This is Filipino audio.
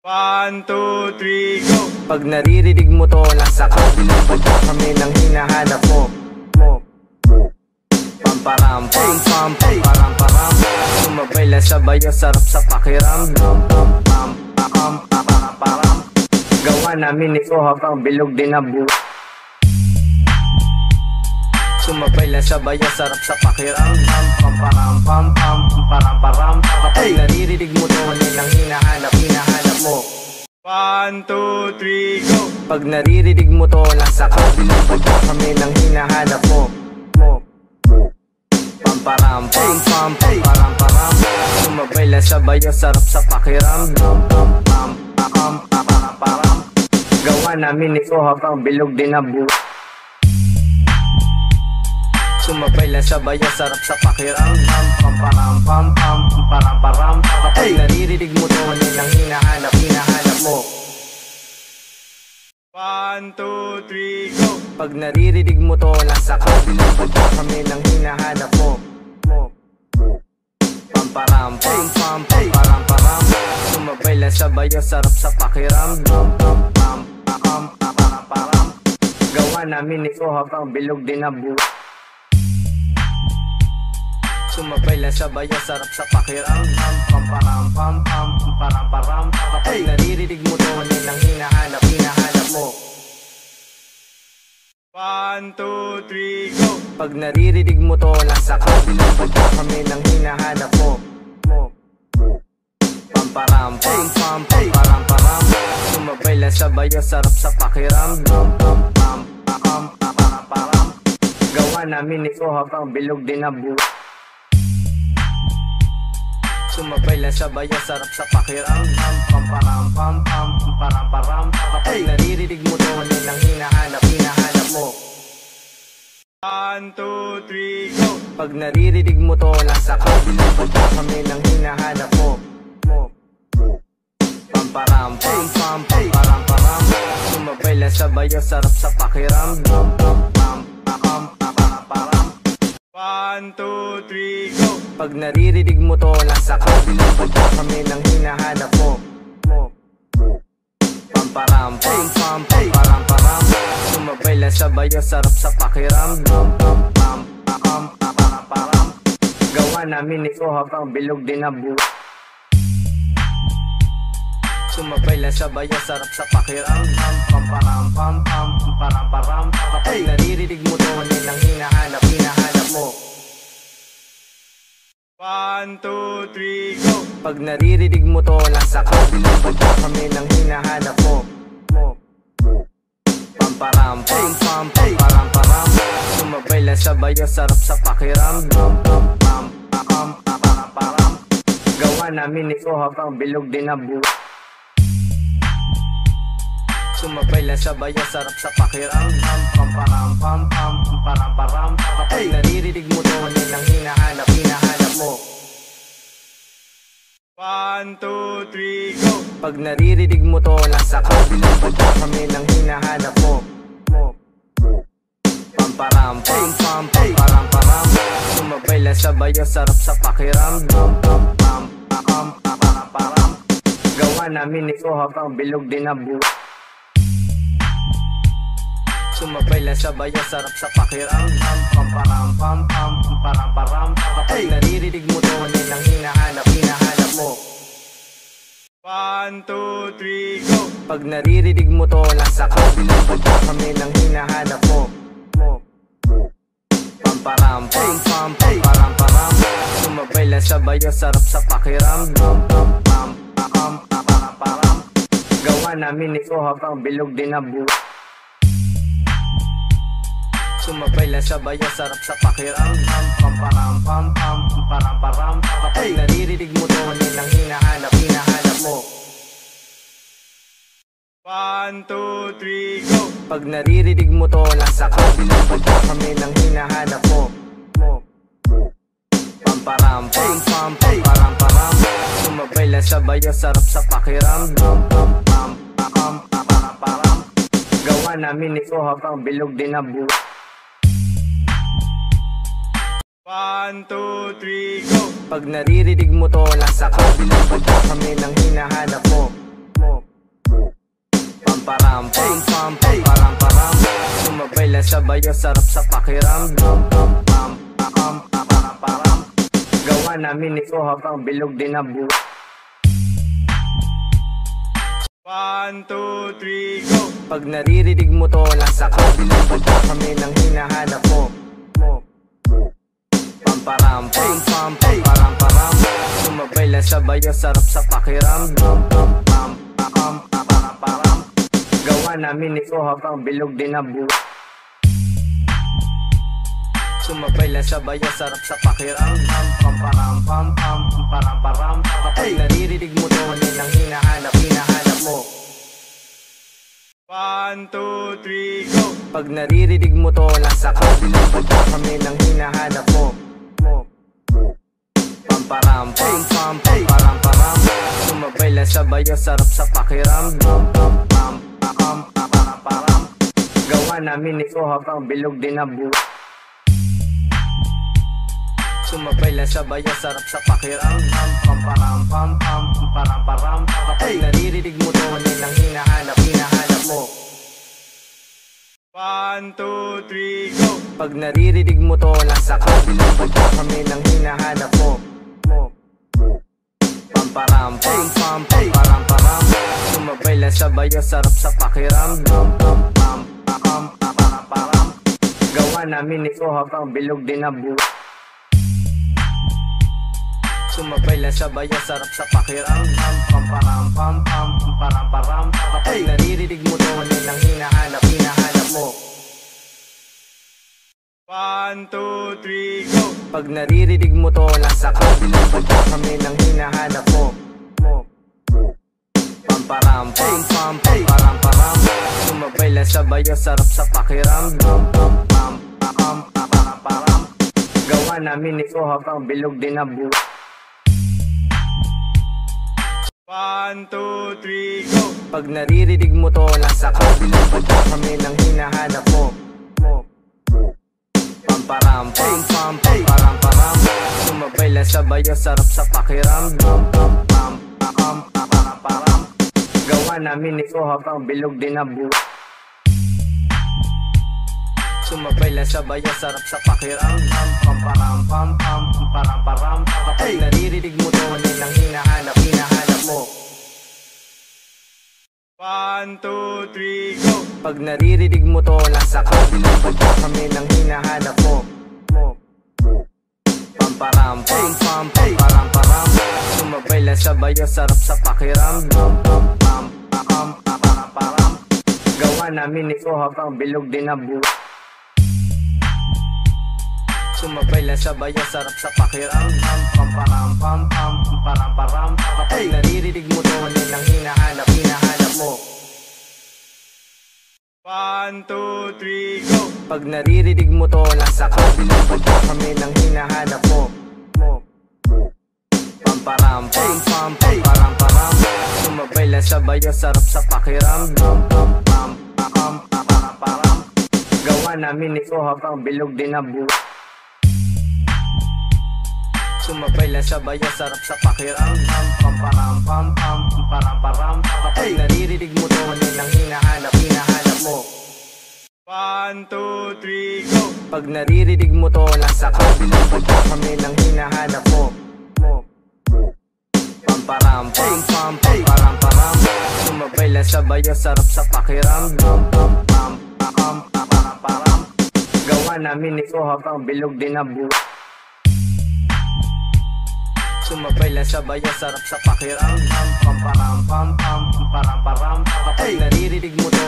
1, 2, 3, go! Pag naririnig mo to, nasa kabilang banda kami nang hinahanap mo. Pamparam, pam pam, pamparam param. Sumabay lang sabay, sarap sa pakiramdam. Pam pam, pam pam, param. Gawa namin ito habang bilog din ang buhay. Sumabay lang sabay, sarap sa pakiramdam. Pamparam, pam pam, pamparam param. Kapag naririnig mo to, nang hinahanap mo. 1, 2, 3, go! Pag naririnig mo to, nasa kabilang banda kami nang hinahanap mo. Pamparam, pam pam, pamparam param. Sumabay lang sabay, sarap sa pakiramdam. Pam pam, pam pamparam param. Gawa namin ito habang bilog din ang buhay. Sumabay lang sabay, sarap sa pakiramdam. Pamparam, pam pam, pamparam param. Kapag naririnig mo to, nang hinahanap mo. 1, 2, 3, go! Pag naririnig mo to, nasa kabilang banda kami nang hinahanap mo. Pamparam, pam pam, pamparam param. Sumabay lang sabay, sarap sa pakiramdam. Pam pam, pam pamparam param. Gawa namin ito habang bilog din ang buhay. Sumabay lang sabay, sarap sa pakiramdam. Pamparam, pam pam, pamparam param. Kapag naririnig mo to, nang hinahanap mo. 1, 2, 3, go! Pag naririnig mo to, nasa kabilang banda kami nang hinahanap mo. Pamparam, pam pam, pamparam param. Sumabay lang sabay, sarap sa pakiramdam. Pam pam, pam pamparam param. Gawa namin ito habang bilog din ang buhay. Sumabay lang sabay, sarap sa pakiramdam. Pamparam, pam pam, pamparam param. Kapag naririnig mo to, nang hinahanap mo. 1, 2, 3, go! Pag naririnig mo to, nasa kabilang banda kami nang hinahanap mo. Pamparam, pam pam, pamparam param. Sumabay lang sabay, sarap sa pakiramdam. Pam pam, pamparam param. 1, 2, 3, go! Pag naririnig mo to, nasa kabilang banda kami nang hinahanap mo. Pamparam, pam pam, pamparam param. Sumabay lang sabay, sarap sa pakiramdam. Pam pam, pamparam param. Gawa namin ito habang bilog din ang buhay. Sumabay lang sabay, sarap sa pakiramdam. Pamparam, pam pam, pamparam param. Kapag naririnig mo to, nang hinahanap mo. 1, 2, 3, go! Pag naririnig mo to, nasa kabilang banda kami nang hinahanap mo. Pamparam, pam pam, pamparam param. Sumabay lang sabay, sarap sa pakiramdam. Pam pam, pamparam param. Gawa namin ito habang bilog din ang buhay. Sumabay lang sabay, sarap sa pakiramdam. Pamparam, pam pam, pamparam param. Kapag naririnig mo to, nang hinahanap mo. 1, 2, 3, go! Pag naririnig mo to, nasa kabilang banda kami nang hinahanap mo. Pamparam, pam pam, pamparam param. Sumabay lang sabay, sarap sa pakiramdam. Pam pam, pamparam param. Gawa namin ito habang bilog din ang buhay. Sumabay lang sabay, sarap sa pakiramdam. Pamparam, pam pam, pamparam param. Kapag naririnig mo to, nang hinahanap mo. 1, 2, 3, go! Pag naririnig mo to, nasa kabilang banda kami nang hinahanap mo. Pamparam, pam pam, pamparam param. Sumabay lang sabay, sarap sa pakiramdam. Pam pam, pamparam param. Gawa namin ito habang bilog din ang buhay. Sumabay lang sabay, sarap sa pakiramdam. Pamparam, pam pam, pamparam param. Kapag naririnig mo to, nang hinahanap mo. 1, 2, 3, go! Pag naririnig mo to, nasa kabilang banda kami nang hinahanap mo. Pamparam, pam pam, pamparam param. Sumabay lang sabay, sarap sa pakiramdam. Pam pam, pamparam param. Gawa namin ito habang bilog din ang buhay. 1, 2, 3, go! Pag naririnig mo to, nasa kabilang banda kami nang hinahanap mo. Pamparam pam pam pamparam param. Sumabay lang sabayo, sarap sa pakiramdam. Pam pam pam pamparam param. Gawa namin ito habang bilog din na buhay. 1, 2, 3, go! Pag naririnig mo to, nasa kabilang banda kami nang hinahanap mo. Pamparam pam pam pamparam param. Sumabay lang sabayo, sarap sa pakiramdam. Pam pam pam pamparam param. Gawa namin ito habang bilog din na buhay. Sumabay lang sabayo, sarap sa pakiramdam. Pamparam pam pam pamparam param. Kapag naririnig mo to, nang hinahanap mo. 1, 2, 3, go! Pag naririnig mo to, nasa kabilang banda kami nang hinahanap mo. Pamparam pam pam pamparam param. Sumabay lang sabayo, sarap sa pakiramdam. Pam pam pam pamparam param. Gawa namin ito habang bilog din na buhay. Sumabay lang sabayo, sarap sa pakiramdam. Pamparam pam pam pamparam param. Kapag naririnig mo to, nang hinahanap mo. 1, 2, 3, go! Pag naririnig mo to, nasa kabilang banda kami nang hinahanap mo. Pamparam pam pam pamparam param. Sumabay lang sabayo, sarap sa pakiramdam. Pam pam pam pamparam param. Gawa namin ito habang bilog din na buhay. Sumabay lang sabayo, sarap sa pakiramdam. Pamparam pam pam pamparam param. Kapag naririnig mo to, nang hinahanap mo. 1, 2, 3, go! Pag naririnig mo to, nasa kabilang banda kami nang hinahanap mo. Pamparam pam pam pamparam param. Sumabay lang sabayo, sarap sa pakiramdam. Pam pam pam pamparam param. Gawa namin ito habang bilog din na buhay. 1, 2, 3, go! Pag naririnig mo to, nasa kabilang banda kami nang hinahanap mo. Pamparam pam pam pamparam param. Sumabay lang sabayo, sarap sa pakiramdam. Pam pam pam pamparam param. Gawa namin ito habang bilog din na buhay. Sumabay lang sabayo, sarap sa pakiramdam. Pamparam pam pam pamparam param. Kapag naririnig mo to, nang hinahanap mo. 1, 2, 3, go! Pag naririnig mo to, nasa kabilang banda kami nang hinahanap mo. Pamparam pam pam pamparam param. Sumabay lang sabayo, sarap sa pakiramdam. Pam pam pam pamparam param. Gawa namin ito habang bilog din na buhay. Sumabay lang sabayo, sarap sa pakiramdam. Pamparam pam pam pamparam param. Kapag naririnig mo to, nang hinahanap mo. 1, 2, 3, go! Pag naririnig mo to, nasa kabilang banda kami nang hinahanap mo. Pamparam pam pam pamparam param. Sumabay lang sabayo, sarap sa pakiramdam. Pam pam pam pamparam param. Gawa namin ito habang bilog din na buhay. Sumabay lang sabayo, sarap sa pakiramdam. Pamparam pam pam pamparam param. Kapag naririnig mo to, nang hinahanap mo. 1, 2, 3, go! Pag naririnig mo to, nasa kabilang banda kami nang hinahanap mo. Pamparam pam pam pamparam param. Sumabay lang sabayo, sarap sa pakiramdam. Pam pam pam pamparam param. Gawa namin ito habang bilog din na buhay. Sumabay lang sabayo, sarap sa pakiramdam. Pamparam pam pam pamparam param. Kapag naririnig mo to,